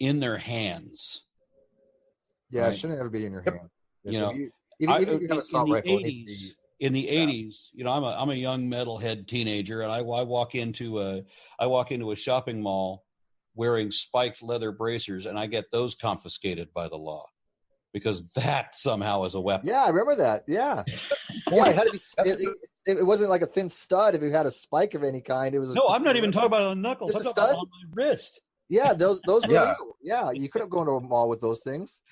in their hands. Yeah, right? It shouldn't ever be in your hand. Even if you have a assault rifle, it needs to be. In the 80s, I'm a young metalhead teenager, and I walk into a shopping mall wearing spiked leather bracers, and I get those confiscated by the law because that somehow is a weapon. Yeah, I remember that. Yeah, yeah, it had to be. It wasn't like a thin stud. If you had a spike of any kind, it was. No, I'm not even talking about on the knuckles. I'm talking about on my wrist. Yeah, those were legal. Yeah, you couldn't go into a mall with those things.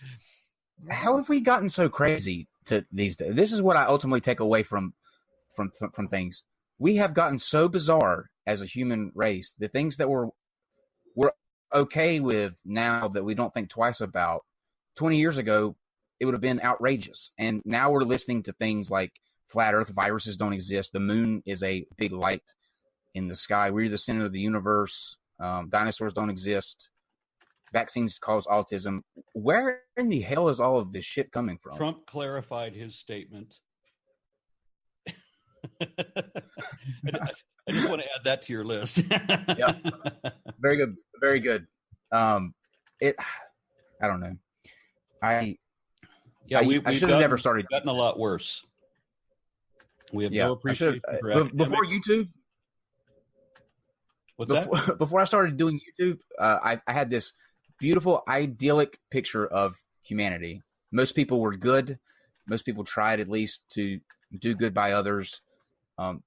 How have we gotten so crazy to these days? This is what I ultimately take away from things. We have gotten so bizarre as a human race. The things that we're okay with now that we don't think twice about, 20 years ago, it would have been outrageous. And now we're listening to things like flat earth, viruses don't exist, the moon is a big light in the sky, we're the center of the universe, dinosaurs don't exist, vaccines cause autism. Where in the hell is all of this shit coming from? Trump clarified his statement. I just want to add that to your list. Yeah, very good, very good. I don't know. I should have never started. Gotten a lot worse. We have no appreciation for before YouTube. What's that? Before I started doing YouTube, I had this beautiful, idyllic picture of humanity. Most people were good. Most people tried at least to do good by others.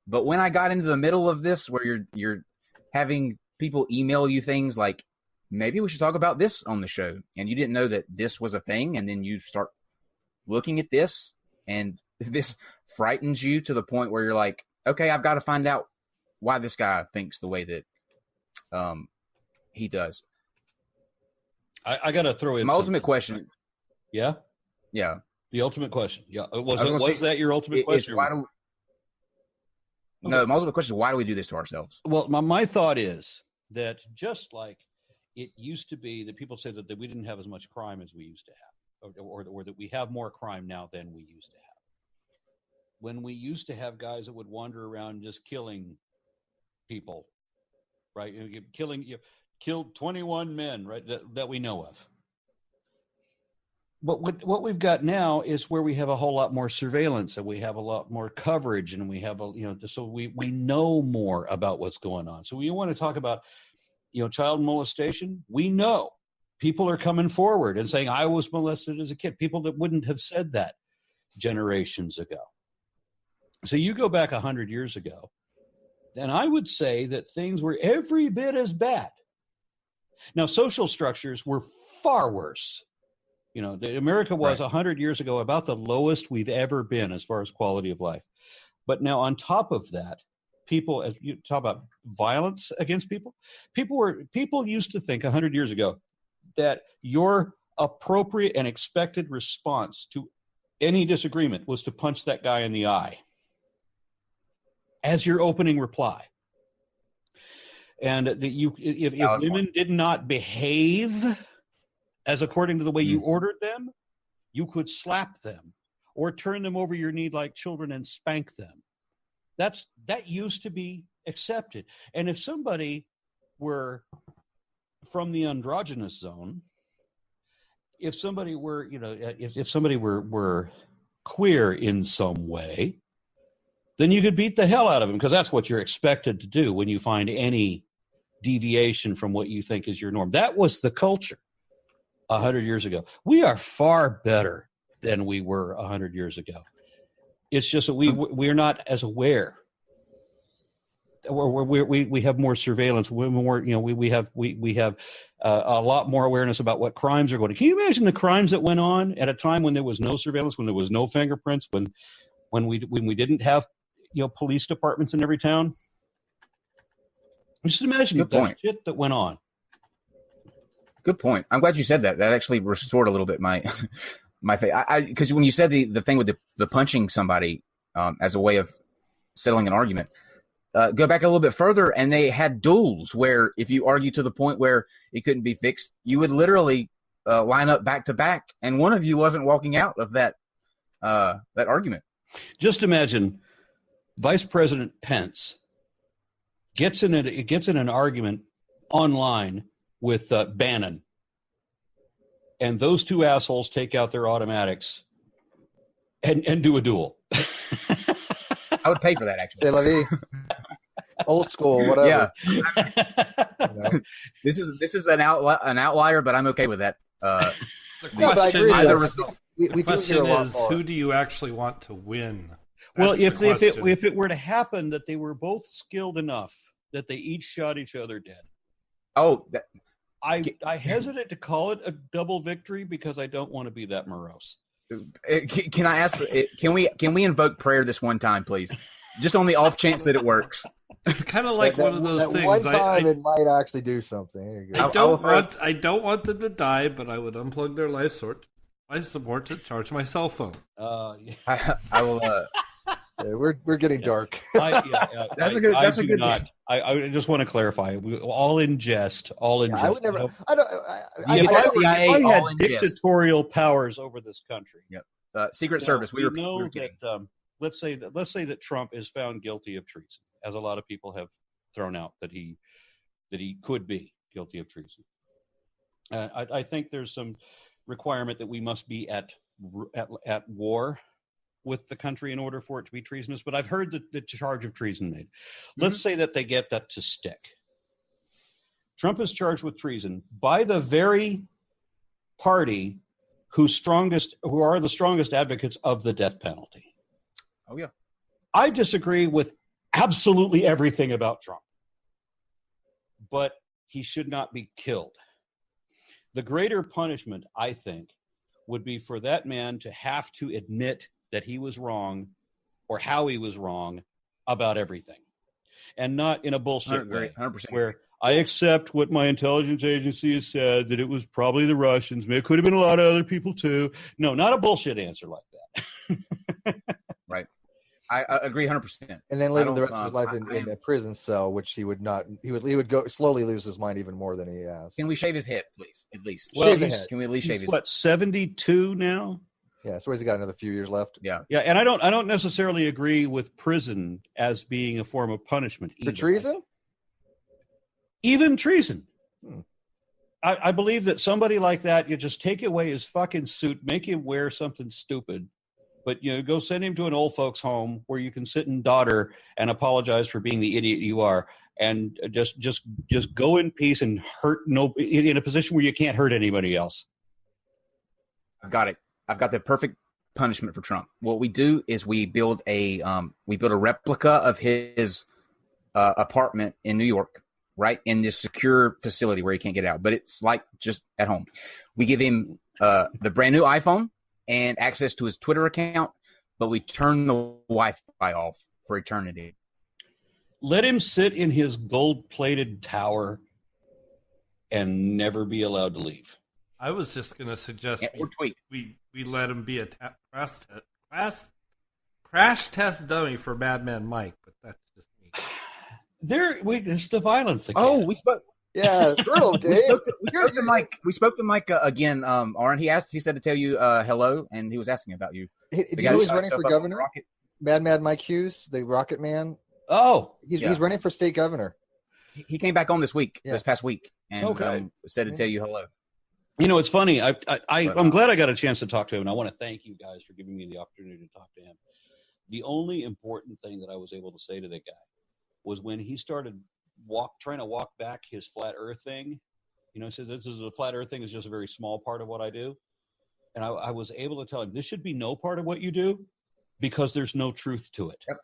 But when I got into the middle of this, where you're having people email you things like, maybe we should talk about this on the show, and you didn't know that this was a thing, and then you start looking at this, and this frightens you to the point where you're like, okay, I've got to find out why this guy thinks the way that he does. I got to throw in my ultimate question. Yeah? Yeah. The ultimate question. Yeah. Was that your ultimate question? No, my ultimate question is, why do we do this to ourselves? Well, my thought is that just like it used to be that people say that we didn't have as much crime as we used to have, or that we have more crime now than we used to have. When we used to have guys that would wander around just killing people, right? Killed 21 men, right? That we know of. But what we've got now is where we have a whole lot more surveillance, and we have a lot more coverage, and we have so we know more about what's going on. So we want to talk about, child molestation. We know people are coming forward and saying, I was molested as a kid. People that wouldn't have said that generations ago. So you go back 100 years ago, and I would say that things were every bit as bad. Now, social structures were far worse. America was 100 years ago about the lowest we've ever been as far as quality of life. But now on top of that, people, as you talk about violence against people used to think 100 years ago that your appropriate and expected response to any disagreement was to punch that guy in the eye as your opening reply. And that if women did not behave as according to the way you ordered them, you could slap them or turn them over your knee like children and spank them. That used to be accepted. And if somebody were from the androgynous zone, if somebody were, if somebody were queer in some way, then you could beat the hell out of them, because that's what you're expected to do when you find any deviation from what you think is your norm. That was the culture 100 years ago. We are far better than we were 100 years ago. It's just that we're not as aware. We have more surveillance. We have a lot more awareness about what crimes are going to. Can you imagine the crimes that went on at a time when there was no surveillance, when there was no fingerprints, when we didn't have police departments in every town? Just imagine the shit that went on. Good point. I'm glad you said that. That actually restored a little bit my faith. Because when you said the thing with the punching somebody as a way of settling an argument, go back a little bit further, and they had duels where if you argue to the point where it couldn't be fixed, you would literally line up back to back, and one of you wasn't walking out of that argument. Just imagine Vice President Pence gets in an argument online with Bannon, and those two assholes take out their automatics and do a duel. I would pay for that, actually. C'est la vie. Old school, whatever. Yeah. This is an outlier, but I'm okay with that. The question we is, who do you actually want to win? Well, if it were to happen that they were both skilled enough that they each shot each other dead. Oh, I hesitate to call it a double victory because I don't want to be that morose. Can I ask? Can we invoke prayer this one time, please? Just on the off chance that it works. It's kind of like one of those things. One time it might actually do something. There you go. I don't want them to die, but I would unplug their life support to charge my cell phone. I will. We're getting dark. That's a good. I just want to clarify. All in jest. All in jest. I would never. If I had dictatorial powers over this country. Yep. Secret Service. We know that. Let's say that Trump is found guilty of treason, as a lot of people have thrown out that he could be guilty of treason. I think there's some requirement that we must be at war with the country in order for it to be treasonous. But I've heard the charge of treason made. Let's say that they get that to stick. Trump is charged with treason by the very party who are the strongest advocates of the death penalty. Oh, yeah. I disagree with absolutely everything about Trump, but he should not be killed. The greater punishment, I think, would be for that man to have to admit that he was wrong or how he was wrong about everything, and not in a bullshit way 100%. Where I accept what my intelligence agency has said, that it was probably the Russians. It could have been a lot of other people too. No, not a bullshit answer like that. Right. I agree 100%. And then living the rest of his life in a prison cell, which he would go slowly lose his mind even more than he has. Can we shave his head, please? At least. Shave his head. Can we at least shave his head? What, 72 now? Yeah, so he's got another few years left. Yeah. Yeah, and I don't necessarily agree with prison as being a form of punishment either. For treason? Even treason. I believe that somebody like that, you just take away his fucking suit, make him wear something stupid, but go send him to an old folks home where you can sit and dodder and apologize for being the idiot you are, and just go in peace and hurt in a position where you can't hurt anybody else. I've got it. I've got the perfect punishment for Trump. What we do is we build a replica of his apartment in New York, right, in this secure facility where he can't get out, but it's like just at home. We give him the brand new iPhone and access to his Twitter account, but we turn the Wi-Fi off for eternity. Let him sit in his gold-plated tower and never be allowed to leave. I was just going to suggest we let him be a crash test dummy for Madman Mike, but that's just me. It's the violence again. Oh, we spoke. Yeah, true, Dave. We spoke to Mike again. Aron, he said to tell you hello, and he was asking about you. Do you know who's running for governor? Mad Mike Hughes, the Rocket Man. Oh, he's running for state governor. He came back on this past week, and said to tell you hello. It's funny. I'm glad I got a chance to talk to him, and I want to thank you guys for giving me the opportunity to talk to him. The only important thing that I was able to say to that guy was when he started trying to walk back his flat Earth thing. He said, "This is the flat Earth thing is just a very small part of what I do," and I was able to tell him this should be no part of what you do because there's no truth to it. Yep.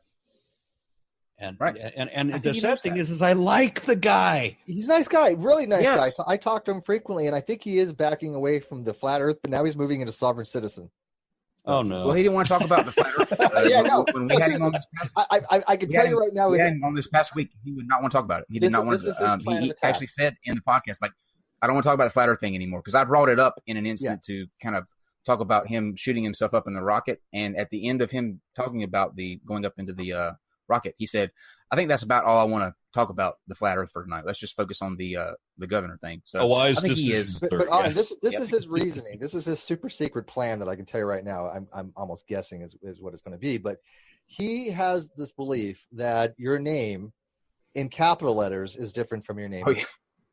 And the sad thing is I like the guy. He's a nice guy, really nice guy. I talk to him frequently, and I think he is backing away from the flat Earth, but now he's moving into sovereign citizen. Oh no! Well, he didn't want to talk about the flat Earth. When we had him on this I can tell you right now. We had him on this past week. He would not want to talk about it. He did not want to. He actually said in the podcast, like, I don't want to talk about the flat Earth thing anymore because I brought it up in an instant to kind of talk about him shooting himself up in the rocket, and at the end of him talking about the going up into the rocket, he said, I think that's about all I want to talk about the flat Earth for tonight. Let's just focus on the governor thing. So I think he is. But this is his reasoning. This is his super secret plan that I can tell you right now. I'm almost guessing is what it's going to be. But he has this belief that your name in capital letters is different from your name. Oh, yeah.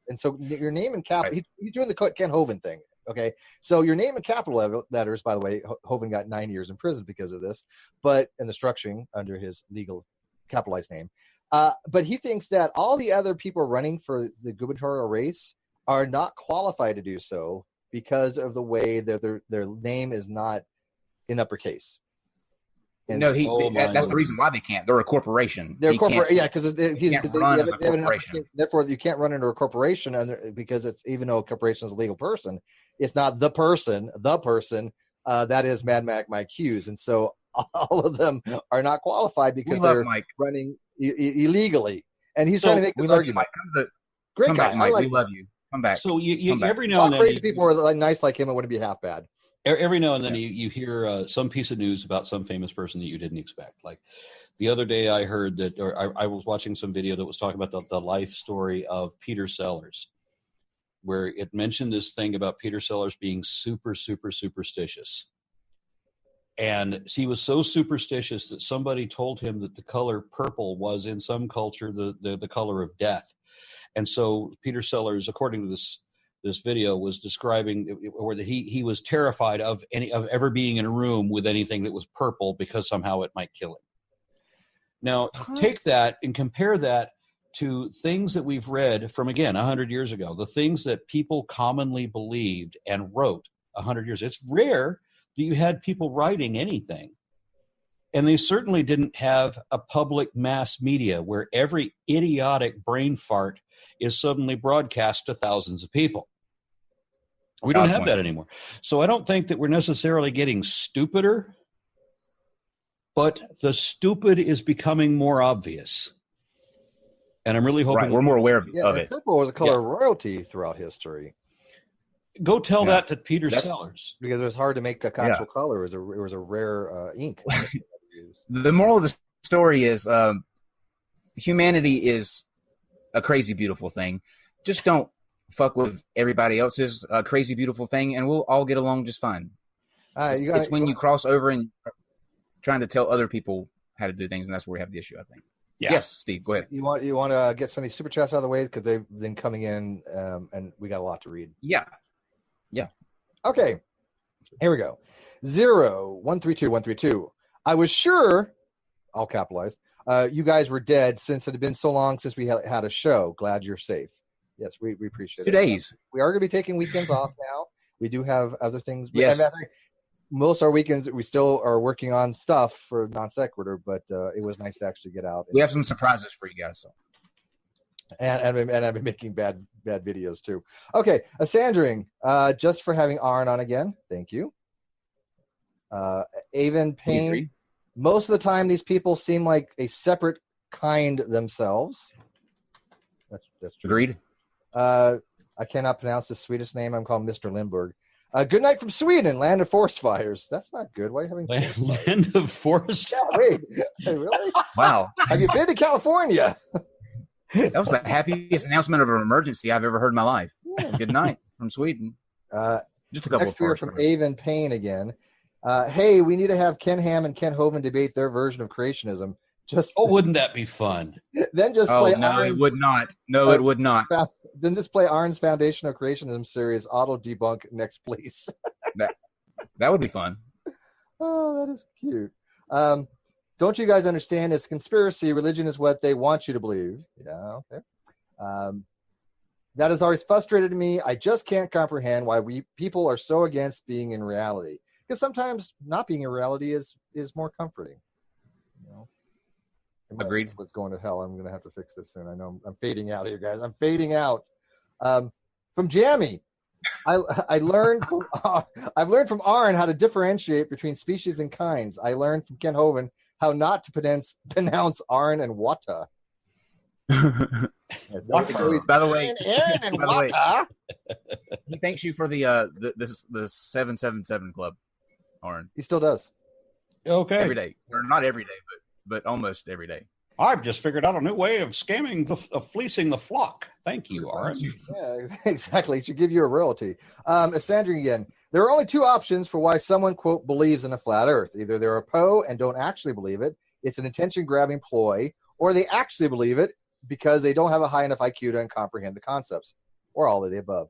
And so your name in capital, he's doing the Ken Hovind thing. Okay, so your name in capital letters, by the way, Hovind got 9 years in prison because of this, but in the structuring under his legal capitalized name. But he thinks that all the other people running for the gubernatorial race are not qualified to do so because of the way that their name is not in uppercase. And no, that's the reason why they can't. They're a corporation. They're a corporation, yeah, because he's run as a corporation. Therefore, you can't run into a corporation because it's, even though a corporation is a legal person, it's not the person that is Mad Mike Hughes, and so all of them are not qualified because they're running illegally. And he's trying to make this argument. Great guy, Mike. We love you. Come back. So you every now and then, crazy people are nice like him. It wouldn't be half bad. Every now and then you hear some piece of news about some famous person that you didn't expect. Like the other day I heard that, or I was watching some video that was talking about the life story of Peter Sellers, where it mentioned this thing about Peter Sellers being super, super superstitious. And he was so superstitious that somebody told him that the color purple was in some culture the color of death. And so Peter Sellers, according to this video, was describing or that he was terrified of ever being in a room with anything that was purple because somehow it might kill him. Now, take that and compare that to things that we've read from, again, 100 years ago, the things that people commonly believed and wrote 100 years. It's rare that you had people writing anything. And they certainly didn't have a public mass media where every idiotic brain fart is suddenly broadcast to thousands of people. We don't have that anymore. So I don't think that we're necessarily getting stupider, but the stupid is becoming more obvious. And I'm really hoping we're more aware of it. Purple was a color of royalty throughout history. Go tell that to Peter Sellers. Because it was hard to make the actual color. It was a rare ink. The moral of the story is humanity is a crazy, beautiful thing. Just don't fuck with everybody else's crazy, beautiful thing, and we'll all get along just fine. It's when you cross over and trying to tell other people how to do things, and that's where we have the issue, I think. Yeah. Yes, Steve, go ahead. You want to get some of these super chats out of the way because they've been coming in, and we got a lot to read. Yeah. Okay, here we go. 0132 I was sure, all capitalized, you guys were dead since it had been so long since we had a show. Glad you're safe. Yes, we appreciate it. 2 days. We are going to be taking weekends off now. We do have other things. Yes. Most of our weekends, we still are working on stuff for Non Sequitur, but it was nice to actually get out. We have some surprises for you guys. So. And I've been making bad videos too. Okay, a Sandring, just for having Aron on again. Thank you. Avon Payne. Most of the time, these people seem like a separate kind themselves. That's true. Agreed. I cannot pronounce his Swedish name. I'm called Mr. Lindbergh. Good night from Sweden, land of forest fires. That's not good. Why are you having land of forest fires? Yeah, wait. Really? Wow. Have you been to California? That was the happiest announcement of an emergency I've ever heard in my life. Good night from Sweden. Just a couple next year from Avon Payne again. Hey, we need to have Ken Ham and Ken Hovind debate their version of creationism. Wouldn't that be fun? Then just play. No, it would not. No, it would not. Then just play Aron's Foundation of Creationism series. Auto debunk next, please. that would be fun. Oh, that is cute. Don't you guys understand? It's conspiracy. Religion is what they want you to believe. Yeah, okay. That has always frustrated me. I just can't comprehend why people are so against being in reality. Because sometimes not being in reality is more comforting. You know. Agreed. Let's go into hell. I'm going to have to fix this soon. I know I'm fading out here, guys. I'm fading out. From Jammy, I've learned from Aron how to differentiate between species and kinds. I learned from Ken Hovind how not to pronounce Aron and Wata. By the way, he thanks you for the 777 club, Aron. He still does. Okay. Every day, or not every day, but almost every day. I've just figured out a new way of scamming, of fleecing the flock. Thank you, Aron. Yeah, exactly. It should give you a royalty. Sandra again. There are only two options for why someone, quote, believes in a flat earth. Either they're a Poe and don't actually believe it. It's an attention-grabbing ploy. Or they actually believe it because they don't have a high enough IQ to comprehend the concepts. Or all of the above.